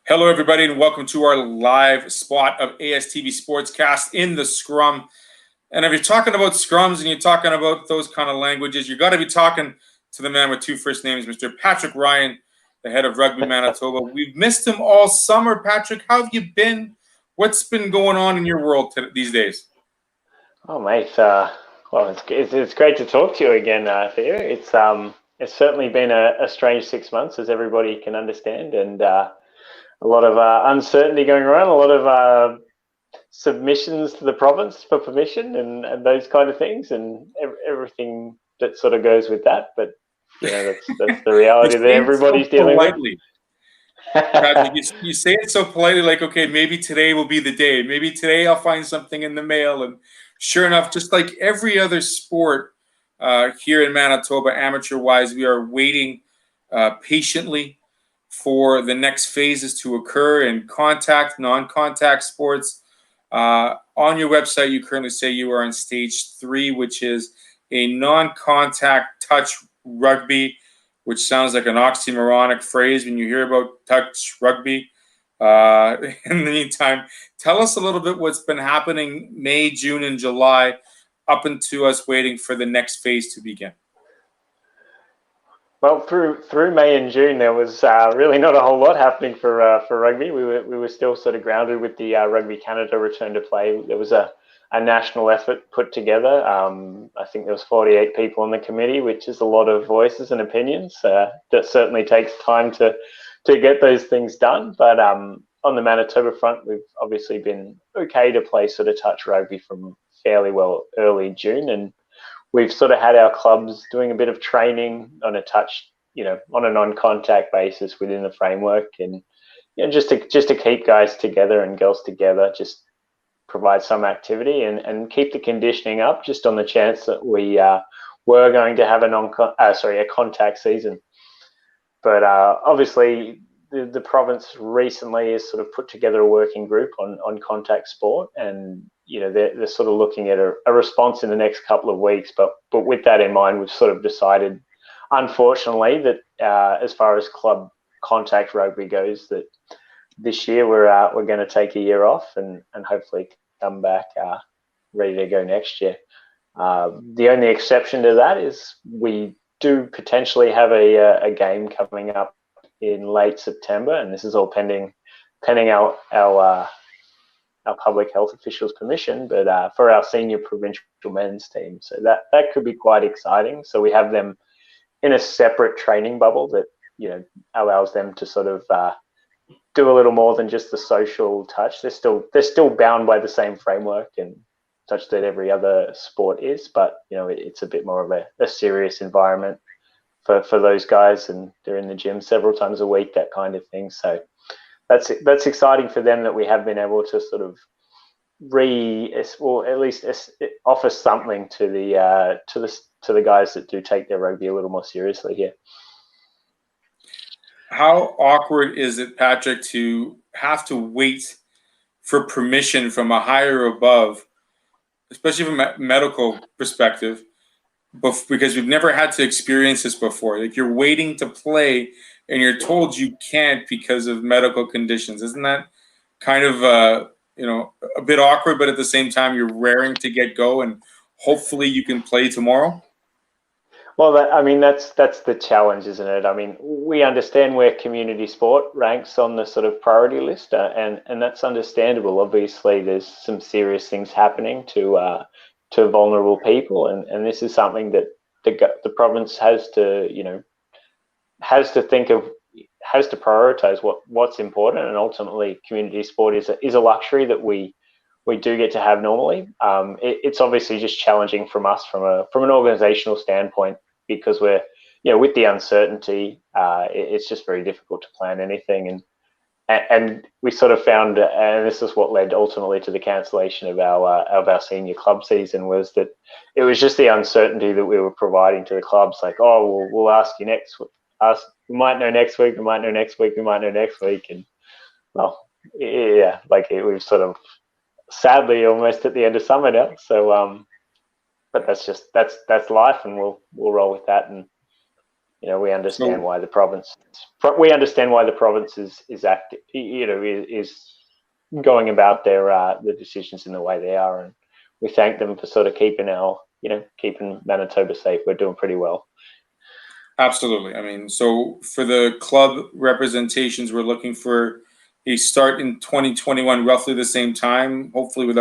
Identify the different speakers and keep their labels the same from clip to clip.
Speaker 1: Hello, everybody, and welcome to our live spot of ASTV Sportscast in the Scrum. And if you're talking about scrums and you're talking about those kind of languages, you got to be talking to the man with two first names, Mr. Patrick Ryan, the head of Rugby Manitoba. We've missed him all summer. Patrick, how have you been? What's been going on in your world these days?
Speaker 2: Oh, mate. Well, it's great to talk to you again, Theo. It's certainly been a strange 6 months, as everybody can understand, and a lot of uncertainty going around, a lot of submissions to the province for permission and those kind of things, and everything that sort of goes with that. But that's the reality that everybody's dealing with.
Speaker 1: Patrick, you say it so politely, like, okay, maybe today will be the day. Maybe today I'll find something in the mail. And sure enough, just like every other sport here in Manitoba, amateur-wise, we are waiting patiently for the next phases to occur in contact, non-contact sports. On your website, you currently say you are on stage 3, which is a non-contact touch rugby, which sounds like an oxymoronic phrase when you hear about touch rugby. In the meantime, tell us a little bit what's been happening May, June, and July up into us waiting for the next phase to begin.
Speaker 2: Well, through May and June, there was really not a whole lot happening for rugby. We were still sort of grounded with the Rugby Canada return to play. There was a national effort put together. I think there was 48 people on the committee, which is a lot of voices and opinions. That certainly takes time to get those things done. But on the Manitoba front, we've obviously been okay to play sort of touch rugby from fairly well early June, and we've sort of had our clubs doing a bit of training on a touch, on a non-contact basis within the framework, and just to keep guys together and girls together, just provide some activity and keep the conditioning up, just on the chance that we were going to have a contact season. But obviously, the province recently has sort of put together a working group on contact sport, and they're sort of looking at a response in the next couple of weeks. But with that in mind, we've sort of decided, unfortunately, that as far as club contact rugby goes, that this year we're going to take a year off and hopefully come back ready to go next year. The only exception to that is we do potentially have a game coming up in late September, and this is all pending our public health officials' permission, but for our senior provincial men's team. So that could be quite exciting. So we have them in a separate training bubble that allows them to sort of do a little more than just the social touch. They're still bound by the same framework and such that every other sport is, but it's a bit more of a serious environment for those guys, and they're in the gym several times a week, that kind of thing. So that's exciting for them, that we have been able to sort of at least offer something to the guys that do take their rugby a little more seriously here.
Speaker 1: How awkward is it, Patrick, to have to wait for permission from a higher above, especially from a medical perspective, because we've never had to experience this before? Like, you're waiting to play and you're told you can't because of medical conditions. Isn't that kind of a bit awkward, but at the same time you're raring to get go and hopefully you can play tomorrow?
Speaker 2: Well, that's the challenge, isn't it? I mean, we understand where community sport ranks on the sort of priority list, and that's understandable. Obviously, there's some serious things happening to vulnerable people, and this is something that the province has to think of, has to prioritize what's important, and ultimately, community sport is a luxury that we do get to have normally. It's obviously just challenging from us from an organizational standpoint, because we're with the uncertainty, it's just very difficult to plan anything, and we sort of found, and this is what led ultimately to the cancellation of our senior club season, was that it was just the uncertainty that we were providing to the clubs, like, oh, we'll ask you next week. We might know next week. We might know next week. We might know next week. And well, yeah, we've sort of sadly almost at the end of summer now. So, but that's life, and we'll roll with that. And we understand
Speaker 1: So
Speaker 2: why the province is active, is going about their the decisions in the way they are, and we thank them for sort of keeping Manitoba safe. We're doing pretty well.
Speaker 1: absolutely. I mean, so for the club representations, we're looking for a start in 2021, roughly the same time, hopefully with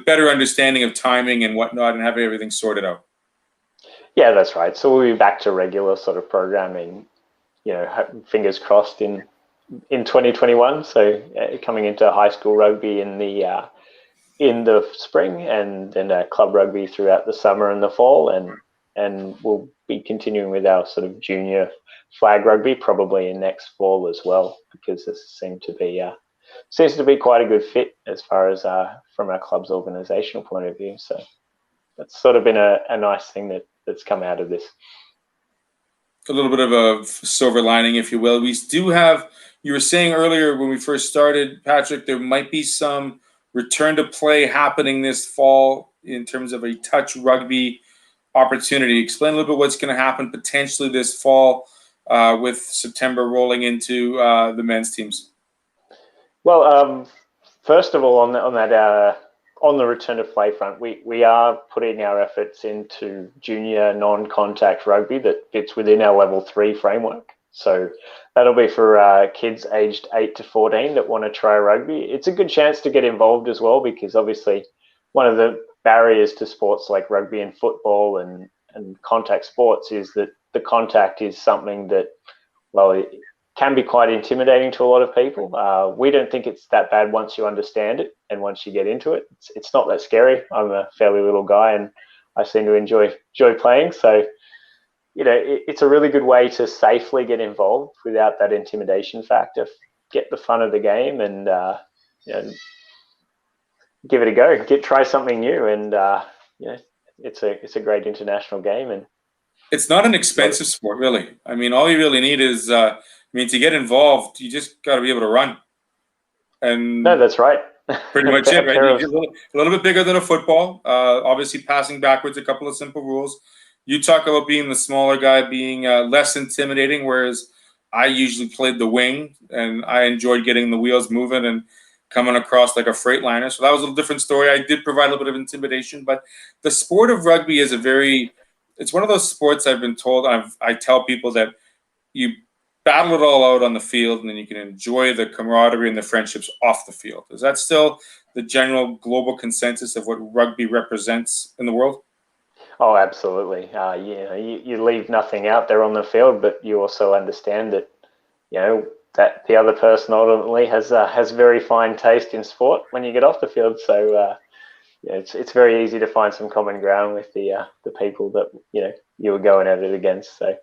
Speaker 1: better understanding of timing and whatnot, and having everything sorted out.
Speaker 2: Yeah, that's right. So we'll be back to regular sort of programming, fingers crossed in 2021. So coming into high school rugby in the spring, and then club rugby throughout the summer and the fall, and we'll be continuing with our sort of junior flag rugby probably in next fall as well, because this seems to be quite a good fit as far as from our club's organizational point of view. So that's sort of been a nice thing that's come out of this.
Speaker 1: A little bit of a silver lining, if you will. We do have, you were saying earlier when we first started, Patrick, there might be some return to play happening this fall in terms of a touch rugby opportunity. Explain a little bit what's going to happen potentially this fall with September rolling into the men's teams.
Speaker 2: Well, first of all, on the return to play front, we are putting our efforts into junior non-contact rugby that fits within our level 3 framework. So that'll be for kids aged 8 to 14 that want to try rugby. It's a good chance to get involved as well, because obviously one of the barriers to sports like rugby and football and contact sports is that the contact is something that, well, it can be quite intimidating to a lot of people. We don't think it's that bad once you understand it and once you get into it. It's not that scary. I'm a fairly little guy and I seem to enjoy playing. So, it's a really good way to safely get involved without that intimidation factor. Get the fun of the game and give it a go. Try something new, and it's a great international game. And
Speaker 1: it's not an expensive sport, really. I mean, all you really need is, to get involved, you just got to be able to run. And
Speaker 2: no, that's right.
Speaker 1: Pretty much it, right? A little bit bigger than a football. Obviously, passing backwards, a couple of simple rules. You talk about being the smaller guy, being less intimidating, whereas I usually played the wing, and I enjoyed getting the wheels moving and coming across like a freightliner. So that was a little different story. I did provide a little bit of intimidation, but the sport of rugby is it's one of those sports I've been told, I tell people that you battle it all out on the field, and then you can enjoy the camaraderie and the friendships off the field. Is that still the general global consensus of what rugby represents in the world?
Speaker 2: Oh, absolutely. You leave nothing out there on the field, but you also understand that, that the other person ultimately has very fine taste in sport when you get off the field. So it's very easy to find some common ground with the people that you were going at it against. So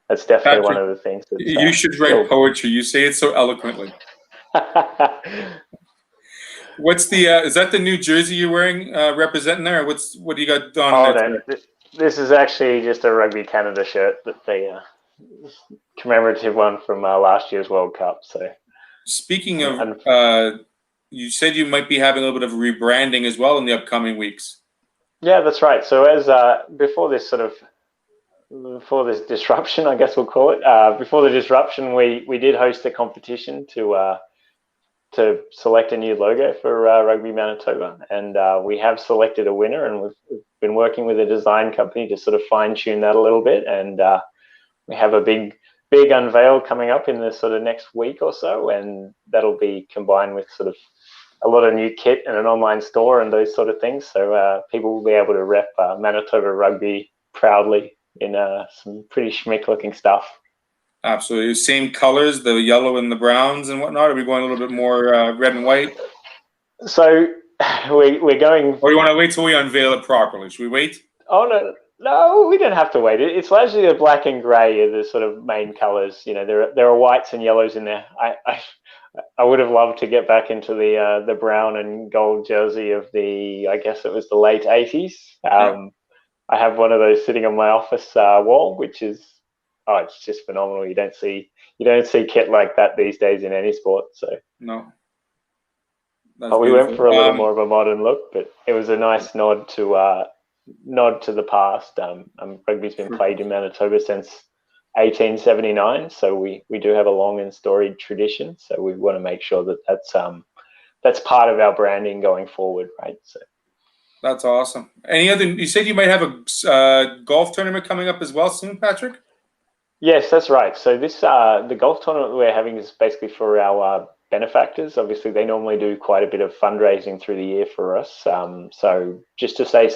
Speaker 2: that's definitely
Speaker 1: Patrick,
Speaker 2: one of the things.
Speaker 1: You should write poetry. You say it so eloquently. What's the? Is that the new jersey you're wearing, representing there? What do you got on there?
Speaker 2: No, this is actually just a Rugby Canada shirt, that the commemorative one from last year's World Cup. So,
Speaker 1: speaking of, you said you might be having a little bit of rebranding as well in the upcoming weeks.
Speaker 2: Yeah, that's right. So as before this disruption, I guess we'll call it. Before the disruption, we did host a competition to select a new logo for Rugby Manitoba, and we have selected a winner, and we've been working with a design company to sort of fine tune that a little bit, and we have a big unveil coming up in the sort of next week or so, and that'll be combined with sort of a lot of new kit and an online store and those sort of things, so people will be able to rep Manitoba rugby proudly in some pretty schmick looking stuff.
Speaker 1: Absolutely. Same colors, the yellow and the browns and whatnot? Are we going a little bit more red and white?
Speaker 2: So we're going...
Speaker 1: Or you want to wait till we unveil it properly? Should we wait?
Speaker 2: Oh, no, we don't have to wait. It's largely the black and grey are the sort of main colours. There are whites and yellows in there. I would have loved to get back into the brown and gold jersey of I guess it was the late 80s. Yeah. I have one of those sitting on my office wall, which is... Oh, it's just phenomenal. You don't see kit like that these days in any sport. So
Speaker 1: no,
Speaker 2: we went for a little more of a modern look, but it was a nice nod to nod to the past. Rugby's been played in Manitoba since 1879, so we do have a long and storied tradition. So we want to make sure that that's part of our branding going forward, right? So
Speaker 1: that's awesome. Any other? You said you might have a golf tournament coming up as well soon, Patrick?
Speaker 2: Yes, that's right. So this the golf tournament we're having is basically for our benefactors. Obviously, they normally do quite a bit of fundraising through the year for us. So just to say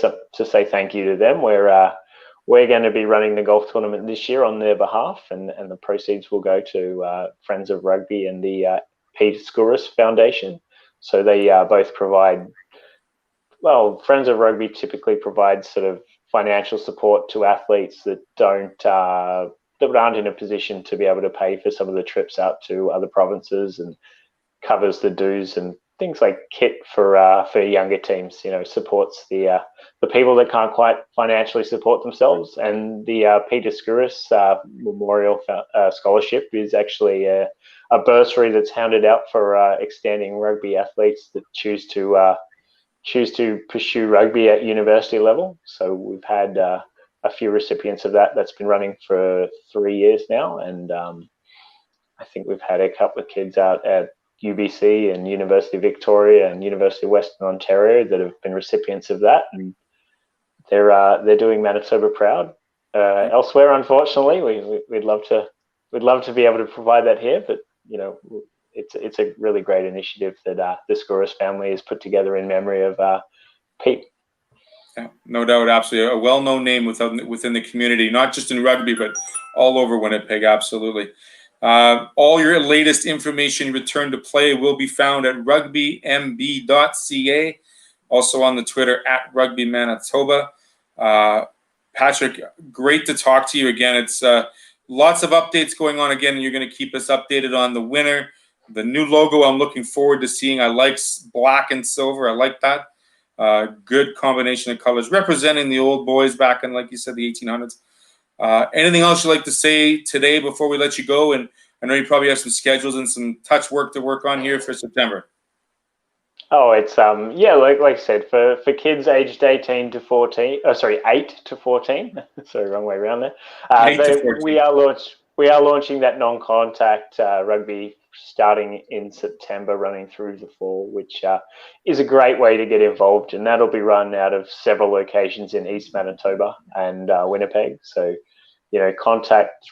Speaker 2: thank you to them, we're going to be running the golf tournament this year on their behalf, and the proceeds will go to Friends of Rugby and the Peter Skouras Foundation. So they both provide. Well, Friends of Rugby typically provides sort of financial support to athletes that aren't in a position to be able to pay for some of the trips out to other provinces, and covers the dues and things like kit for younger teams. Supports the people that can't quite financially support themselves. And the Peter Skouras Memorial Scholarship is actually a bursary that's handed out for extending rugby athletes that choose to pursue rugby at university level. So we've had a few recipients of that. That's been running for 3 years now, and I think we've had a couple of kids out at UBC and University of Victoria and University of Western Ontario that have been recipients of that, and they're doing Manitoba proud. Elsewhere, unfortunately, we'd love to be able to provide that here, but it's a really great initiative that the Skouras family has put together in memory of Pete.
Speaker 1: Yeah, no doubt, absolutely. A well-known name within the community, not just in rugby, but all over Winnipeg, absolutely. All your latest information return to play will be found at rugbymb.ca, also on the Twitter at Rugby Manitoba. Patrick, great to talk to you again. It's lots of updates going on again, and you're going to keep us updated on the winner. The new logo I'm looking forward to seeing. I like black and silver. I like that. Good combination of colors representing the old boys back in, like you said, the 1800s. Anything else you'd like to say today before we let you go? And I know you probably have some schedules and some touch work to work on here for September.
Speaker 2: Oh, it's like I said, for kids aged 18 to 14. Oh, sorry, 8 to 14. Sorry, wrong way around there.
Speaker 1: 8 to 14.
Speaker 2: We are launching that non-contact rugby starting in September, running through the fall, which is a great way to get involved, and that'll be run out of several locations in East Manitoba and Winnipeg. So,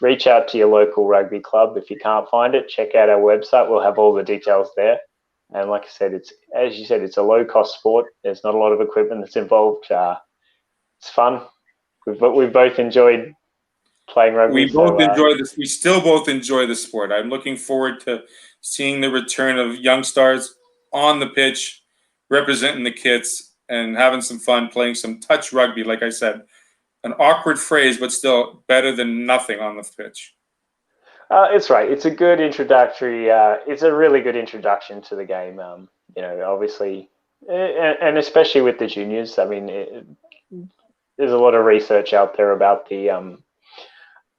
Speaker 2: reach out to your local rugby club. If you can't find it, check out our website. We'll have all the details there. And like I said, it's a low-cost sport. There's not a lot of equipment that's involved. It's fun. We've both enjoyed playing rugby.
Speaker 1: We both enjoy this. We still both enjoy the sport. I'm looking forward to seeing the return of young stars on the pitch, representing the kits and having some fun, playing some touch rugby. Like I said, an awkward phrase, but still better than nothing on the pitch.
Speaker 2: It's right. It's a good introductory. It's a really good introduction to the game. Obviously, and especially with the juniors. I mean, there's a lot of research out there about the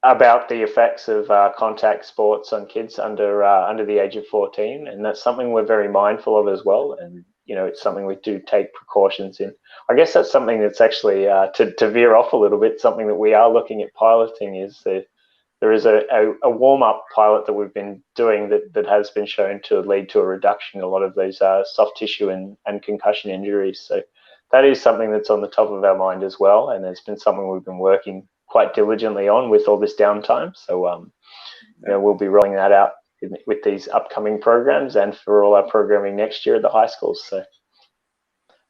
Speaker 2: effects of contact sports on kids under the age of 14, and that's something we're very mindful of as well. And it's something we do take precautions in. I guess that's something that's actually to veer off a little bit. Something that we are looking at piloting is there is a warm-up pilot that we've been doing that has been shown to lead to a reduction in a lot of those soft tissue and concussion injuries. So that is something that's on the top of our mind as well, and it's been something we've been working quite diligently on with all this downtime. So we'll be rolling that out with these upcoming programs and for all our programming next year at the high schools. So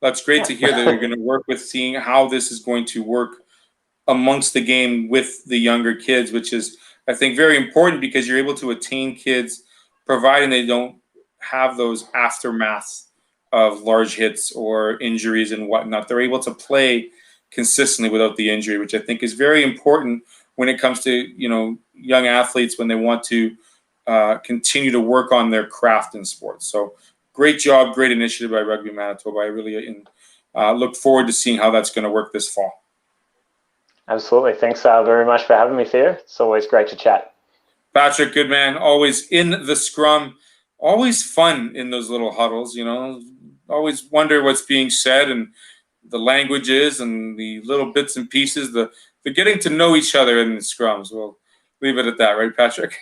Speaker 1: that's great to hear that you're going to work with seeing how this is going to work amongst the game with the younger kids, which is, I think, very important because you're able to attain kids, providing they don't have those aftermaths of large hits or injuries and whatnot. They're able to play consistently without the injury, which I think is very important when it comes to young athletes when they want to continue to work on their craft in sports. So great job, great initiative by Rugby Manitoba. I really look forward to seeing how that's going to work this fall.
Speaker 2: Absolutely. Thanks very much for having me, Theo. It's always great to chat.
Speaker 1: Patrick, good man. Always in the scrum. Always fun in those little huddles, Always wonder what's being said and the languages and the little bits and pieces, the getting to know each other in the scrums. We'll leave it at that, right, Patrick?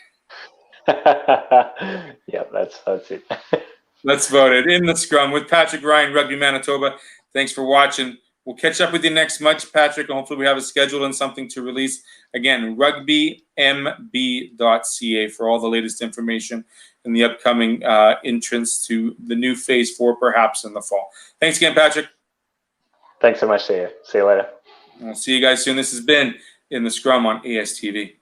Speaker 2: Yeah, that's it.
Speaker 1: That's about it. In the Scrum with Patrick Ryan, Rugby Manitoba. Thanks for watching. We'll catch up with you next month, Patrick, and hopefully we have a schedule and something to release. Again, rugbymb.ca for all the latest information and the upcoming entrance to the new Phase 4, perhaps in the fall. Thanks again, Patrick.
Speaker 2: Thanks so much. See you later.
Speaker 1: I'll see you guys soon. This has been In the Scrum on ASTV.